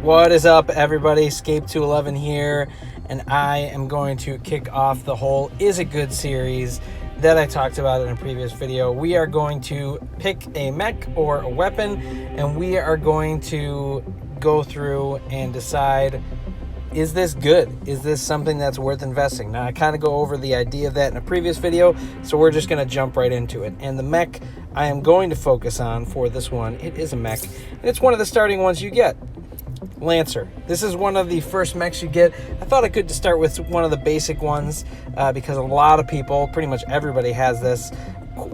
What is up, everybody? Scape211 here, and I am going to kick off the whole Is It Good series that I talked about in a previous video. We are going to pick a mech or a weapon, and we are going to go through and decide, is this good? Is this something that's worth investing? Now, I kind of go over the idea of that in a previous video, so we're just going to jump right into it. And the mech I am going to focus on for this one, it is a mech, and it's one of the starting ones you get. Lancer. This is one of the first mechs you get. I thought I could start with one of the basic ones because a lot of people, pretty much everybody, has this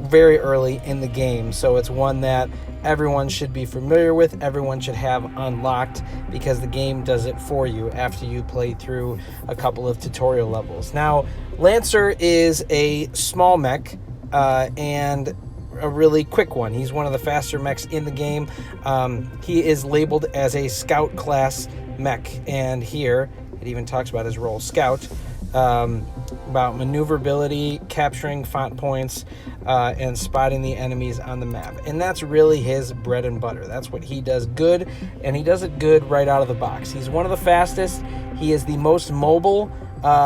very early in the game. So it's one that everyone should be familiar with, everyone should have unlocked, because the game does it for you after you play through a couple of tutorial levels. Now, Lancer is a small mech and a really quick one. He's one of the faster mechs in the game. He is labeled as a scout class mech, and here it even talks about his role, scout, about maneuverability, capturing font points, and spotting the enemies on the map. And that's really his bread and butter. That's what he does good, and he does it good right out of the box. He's one of the fastest. He is the most mobile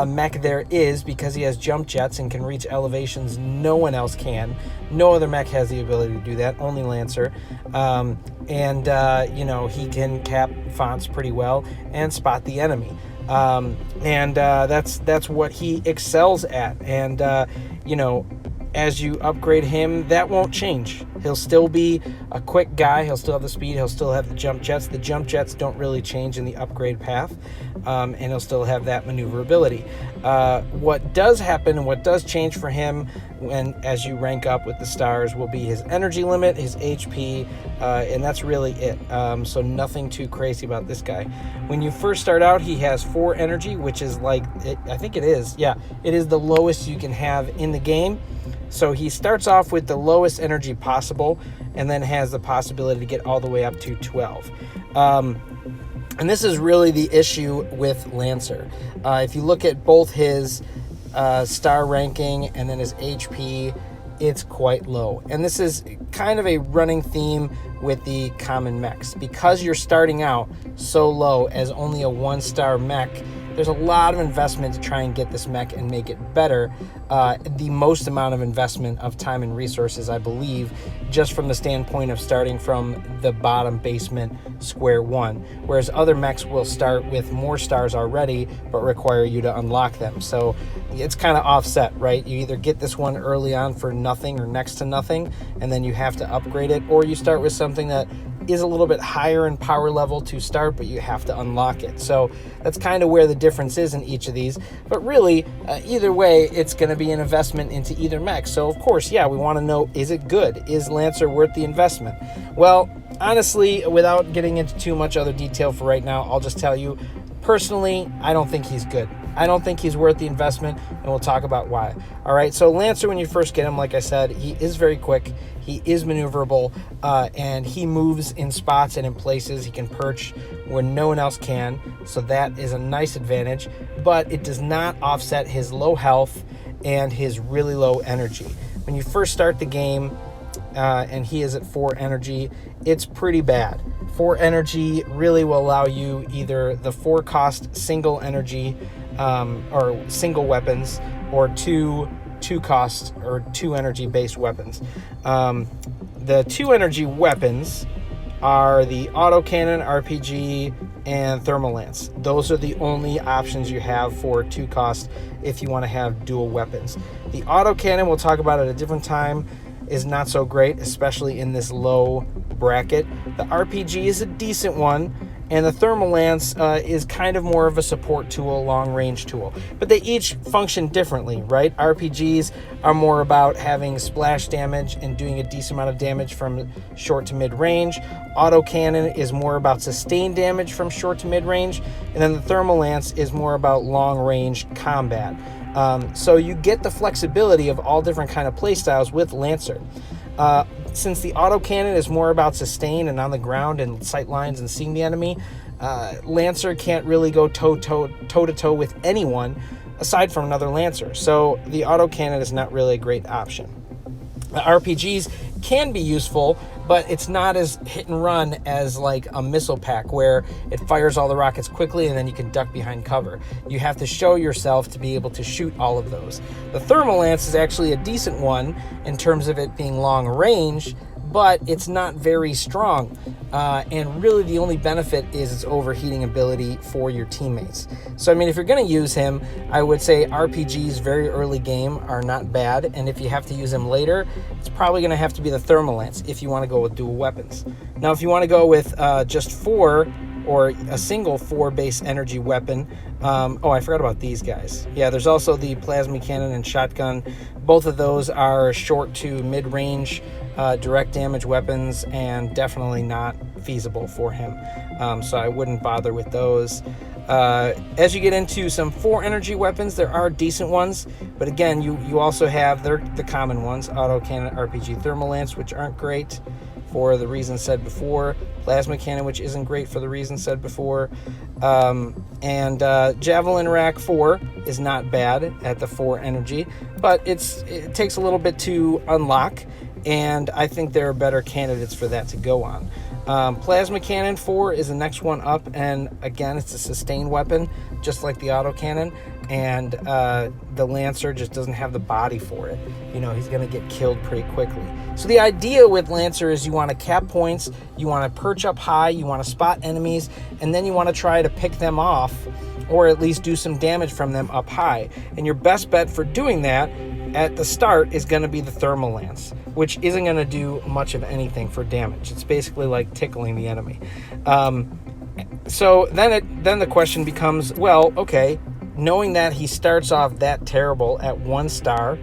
mech there is, because he has jump jets and can reach elevations no one else can. No other mech has the ability to do that, only Lancer. You know, he can cap fonts pretty well and spot the enemy. That's what he excels at. And you know, as you upgrade him, that won't change. He'll still be a quick guy. He'll still have the speed. He'll still have the jump jets. The jump jets don't really change in the upgrade path. And he'll still have that maneuverability. What does happen and what does change for him as you rank up with the stars will be his energy limit, his HP, and that's really it. So nothing too crazy about this guy. When you first start out, he has 4 energy, which is like, I think it is. Yeah, it is the lowest you can have in the game. So he starts off with the lowest energy possible and then has the possibility to get all the way up to 12. And this is really the issue with Lancer. If you look at both his star ranking and then his HP, it's quite low. And this is kind of a running theme with the common mechs. Because you're starting out so low as only a 1-star mech, there's a lot of investment to try and get this mech and make it better. The most amount of investment of time and resources, I believe, just from the standpoint of starting from the bottom basement square one. Whereas other mechs will start with more stars already, but require you to unlock them. So it's kind of offset, right? You either get this one early on for nothing or next to nothing, and then you have to upgrade it, or you start with something that is a little bit higher in power level to start, but you have to unlock it. So that's kind of where the difference is in each of these. But really, either way, it's going to be an investment into either mech. So of course, yeah, we want to know, is it good? Is Lancer worth the investment? Well, honestly, without getting into too much other detail for right now, I'll just tell you, personally, I don't think he's good. I don't think he's worth the investment, and we'll talk about why. All right, so Lancer, when you first get him, like I said, he is very quick, he is maneuverable, and he moves in spots and in places. He can perch where no one else can, so that is a nice advantage, but it does not offset his low health and his really low energy. When you first start the game, and he is at 4 energy, it's pretty bad. 4 energy really will allow you either the 4 cost single energy or single weapons, or 2 cost or 2 energy based weapons. The 2 energy weapons are the autocannon, RPG, and thermal lance. Those are the only options you have for 2 cost if you want to have dual weapons. The autocannon, we'll talk about at a different time, is not so great, especially in this low bracket. The RPG is a decent one, and the thermal lance is kind of more of a support tool, long range tool, but they each function differently, right? RPGs are more about having splash damage and doing a decent amount of damage from short to mid range. Autocannon is more about sustained damage from short to mid range, and then the thermal lance is more about long range combat. So you get the flexibility of all different kind of play styles with Lancer. Since the autocannon is more about sustain and on the ground and sight lines and seeing the enemy, Lancer can't really go toe-to-toe with anyone aside from another Lancer. So the autocannon is not really a great option. RPGs can be useful, but it's not as hit and run as like a missile pack where it fires all the rockets quickly and then you can duck behind cover. You have to show yourself to be able to shoot all of those. The thermal lance is actually a decent one in terms of it being long range, but it's not very strong. And really the only benefit is its overheating ability for your teammates. So, I mean, if you're going to use him, I would say RPGs very early game are not bad. And if you have to use him later, it's probably going to have to be the thermal lance if you want to go with dual weapons. Now, if you want to go with just 4 or a single 4 base energy weapon, I forgot about these guys. Yeah, there's also the plasma cannon and shotgun. Both of those are short to mid-range direct damage weapons and definitely not feasible for him. So I wouldn't bother with those. As you get into some 4 energy weapons, there are decent ones, but again, you also have the common ones, autocannon, RPG, thermal lance, which aren't great for the reasons said before, plasma cannon, which isn't great for the reasons said before, and javelin rack 4 is not bad at the 4 energy, but it takes a little bit to unlock, and I think there are better candidates for that to go on. Plasma cannon 4 is the next one up, and again, it's a sustained weapon, just like the autocannon, and the Lancer just doesn't have the body for it. You know, he's going to get killed pretty quickly. So the idea with Lancer is you want to cap points, you want to perch up high, you want to spot enemies, and then you want to try to pick them off, or at least do some damage from them up high. And your best bet for doing that at the start is going to be the thermal lance, which isn't going to do much of anything for damage. It's basically like tickling the enemy. So then the question becomes, well, okay, knowing that he starts off that terrible at 1 star,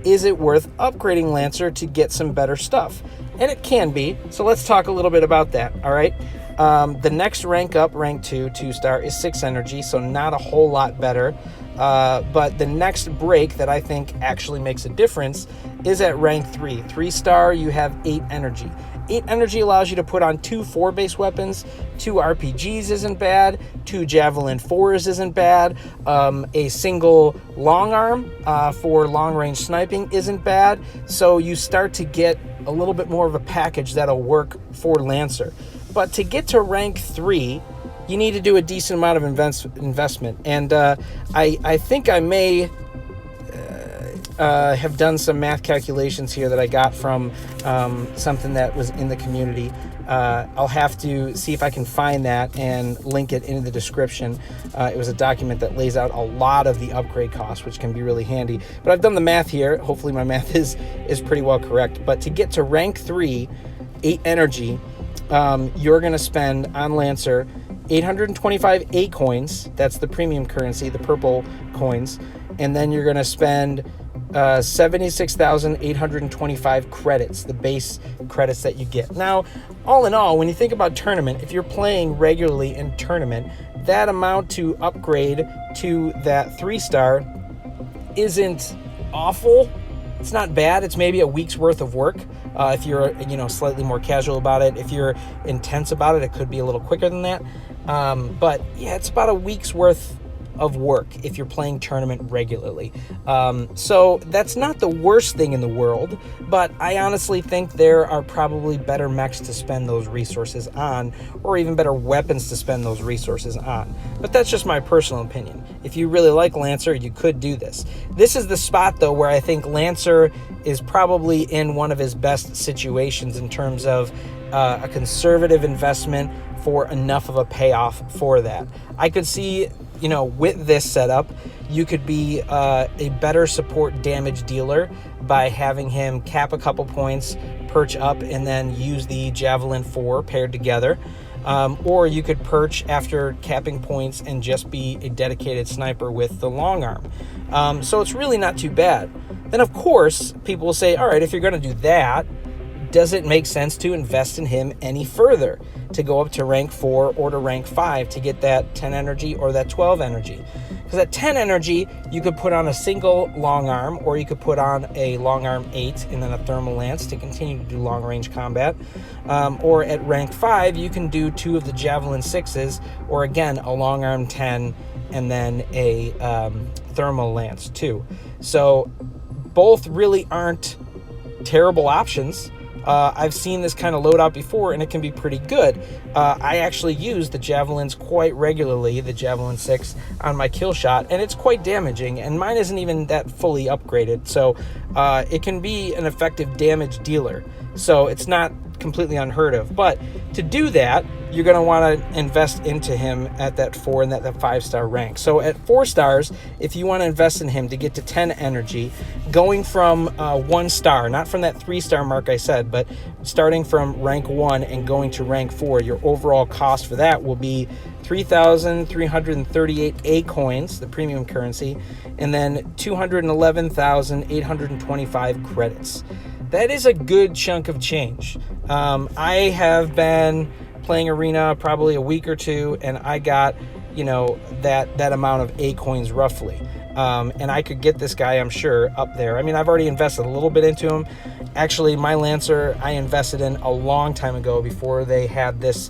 is it worth upgrading Lancer to get some better stuff? And it can be. So let's talk a little bit about that. All right. The next rank up, rank 2 star, is 6 energy, so not a whole lot better. But the next break that I think actually makes a difference is at rank 3. 3 star, you have 8 energy. 8 energy allows you to put on 2 4-base weapons. 2 RPGs isn't bad. 2 Javelin 4s isn't bad. A single long arm for long-range sniping isn't bad. So you start to get a little bit more of a package that'll work for Lancer. But to get to rank 3, you need to do a decent amount of investment. And I think I may have done some math calculations here that I got from something that was in the community. I'll have to see if I can find that and link it in the description. It was a document that lays out a lot of the upgrade costs, which can be really handy. But I've done the math here. Hopefully my math is pretty well correct. But to get to rank 3, 8 energy, you're going to spend on Lancer 825 A coins. That's the premium currency, the purple coins. And then you're going to spend 76,825 credits, the base credits that you get. Now, all in all, when you think about tournament, if you're playing regularly in tournament, that amount to upgrade to that 3 star isn't awful. It's not bad. It's maybe a week's worth of work. If you're, slightly more casual about it. If you're intense about it, it could be a little quicker than that. But yeah, it's about a week's worth of work if you're playing tournament regularly. So that's not the worst thing in the world, but I honestly think there are probably better mechs to spend those resources on, or even better weapons to spend those resources on. But that's just my personal opinion. If you really like Lancer, you could do this. This is the spot, though, where I think Lancer is probably in one of his best situations in terms of a conservative investment for enough of a payoff for that. I could see, with this setup, you could be a better support damage dealer by having him cap a couple points, perch up, and then use the Javelin 4 paired together. Or you could perch after capping points and just be a dedicated sniper with the long arm. So it's really not too bad. Then, of course, people will say, all right, if you're going to do that, does it make sense to invest in him any further, to go up to rank 4 or to rank 5 to get that 10 energy or that 12 energy? Because at 10 energy, you could put on a single long arm, or you could put on a long arm 8 and then a thermal lance to continue to do long range combat. Or at rank 5, you can do 2 of the Javelin 6s, or again, a long arm 10 and then a thermal lance 2. So both really aren't terrible options. I've seen this kind of loadout before, and it can be pretty good. I actually use the Javelins quite regularly, the Javelin 6, on my kill shot, and it's quite damaging, and mine isn't even that fully upgraded, so it can be an effective damage dealer. So it's not completely unheard of. But to do that, you're going to want to invest into him at that 4 and that 5-star rank. So at 4 stars, if you want to invest in him to get to 10 energy, going from 1 star, not from that 3-star mark I said, but starting from rank 1 and going to rank 4, your overall cost for that will be 3,338 A coins, the premium currency, and then 211,825 credits. That is a good chunk of change. I have been playing Arena probably a week or two, and I got, that amount of A coins roughly. And I could get this guy, I'm sure, up there. I mean, I've already invested a little bit into him. Actually, my Lancer I invested in a long time ago before they had this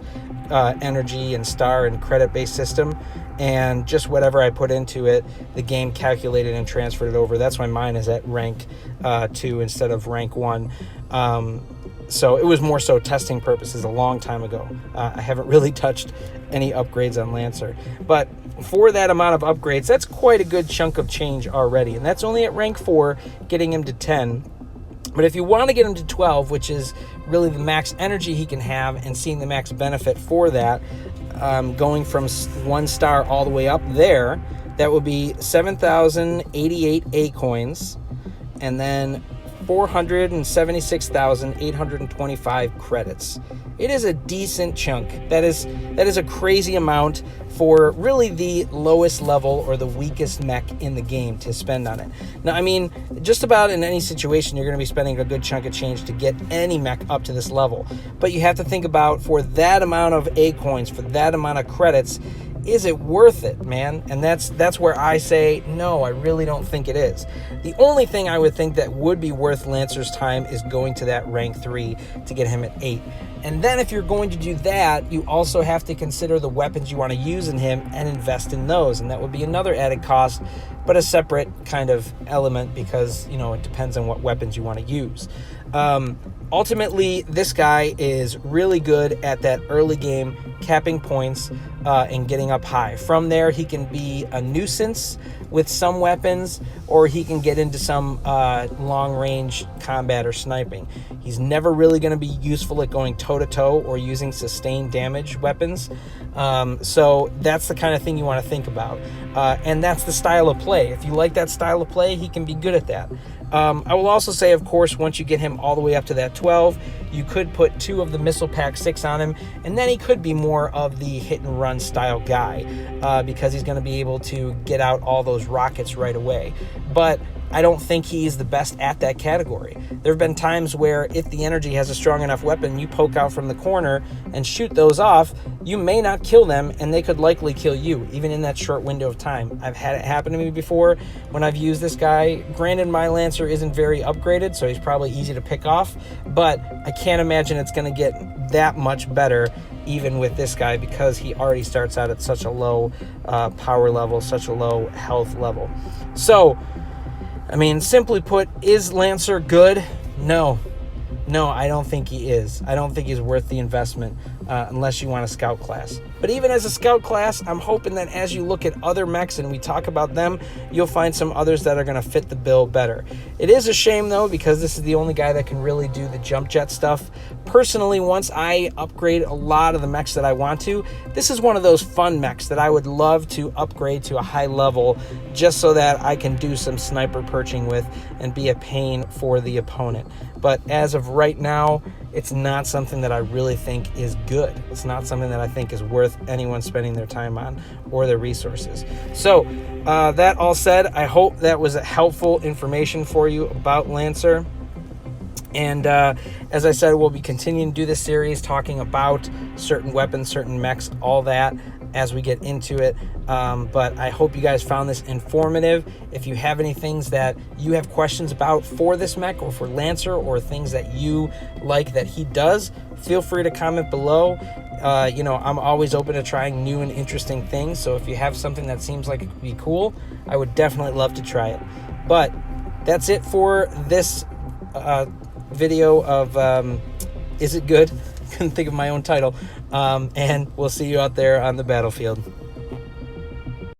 energy and star and credit-based system. And just whatever I put into it, the game calculated and transferred it over. That's why mine is at rank 2 instead of rank 1. So it was more so testing purposes a long time ago. I haven't really touched any upgrades on Lancer. But for that amount of upgrades, that's quite a good chunk of change already. And that's only at rank 4, getting him to 10. But if you want to get him to 12, which is really the max energy he can have and seeing the max benefit for that, going from 1 star all the way up there, that would be 7,088 A coins, and then 476,825 credits. It is a decent chunk. That is a crazy amount for really the lowest level or the weakest mech in the game to spend on it. Now, I mean, just about in any situation, you're going to be spending a good chunk of change to get any mech up to this level. But you have to think about, for that amount of A coins, for that amount of credits, is it worth it, man? And that's where I say, no, I really don't think it is. The only thing I would think that would be worth Lancer's time is going to that rank 3 to get him at 8. And then if you're going to do that, you also have to consider the weapons you want to use in him and invest in those. And that would be another added cost, but a separate kind of element because, it depends on what weapons you want to use. Ultimately, this guy is really good at that early game capping points and getting up high. From there, he can be a nuisance with some weapons, or he can get into some long-range combat or sniping. He's never really going to be useful at going toe-to-toe or using sustained damage weapons. So that's the kind of thing you want to think about. And that's the style of play. If you like that style of play, he can be good at that. I will also say, of course, once you get him all the way up to that 12, you could put 2 of the Missile Pack 6 on him, and then he could be more of the hit-and-run style guy because he's going to be able to get out all those rockets right away. But I don't think he's the best at that category. There have been times where if the energy has a strong enough weapon, you poke out from the corner and shoot those off, you may not kill them, and they could likely kill you, even in that short window of time. I've had it happen to me before when I've used this guy. Granted, my Lancer isn't very upgraded, so he's probably easy to pick off, but I can't imagine it's going to get that much better even with this guy because he already starts out at such a low power level, such a low health level. So, I mean, simply put, is Lancer good? No, I don't think he is. I don't think he's worth the investment unless you want a scout class. But even as a scout class, I'm hoping that as you look at other mechs and we talk about them, you'll find some others that are going to fit the bill better. It is a shame, though, because this is the only guy that can really do the jump jet stuff. Personally, once I upgrade a lot of the mechs that I want to, this is one of those fun mechs that I would love to upgrade to a high level just so that I can do some sniper perching with and be a pain for the opponent. But as of right now, it's not something that I really think is good. It's not something that I think is worth anyone spending their time on or their resources. So that all said, I hope that was helpful information for you about Lancer. And as I said, we'll be continuing to do this series talking about certain weapons, certain mechs, all that as we get into it. But I hope you guys found this informative. If you have any things that you have questions about for this mech or for Lancer or things that you like that he does, feel free to comment below. I'm always open to trying new and interesting things. So if you have something that seems like it could be cool, I would definitely love to try it. But that's it for this video of Is It Good? Couldn't think of my own title. And we'll see you out there on the battlefield.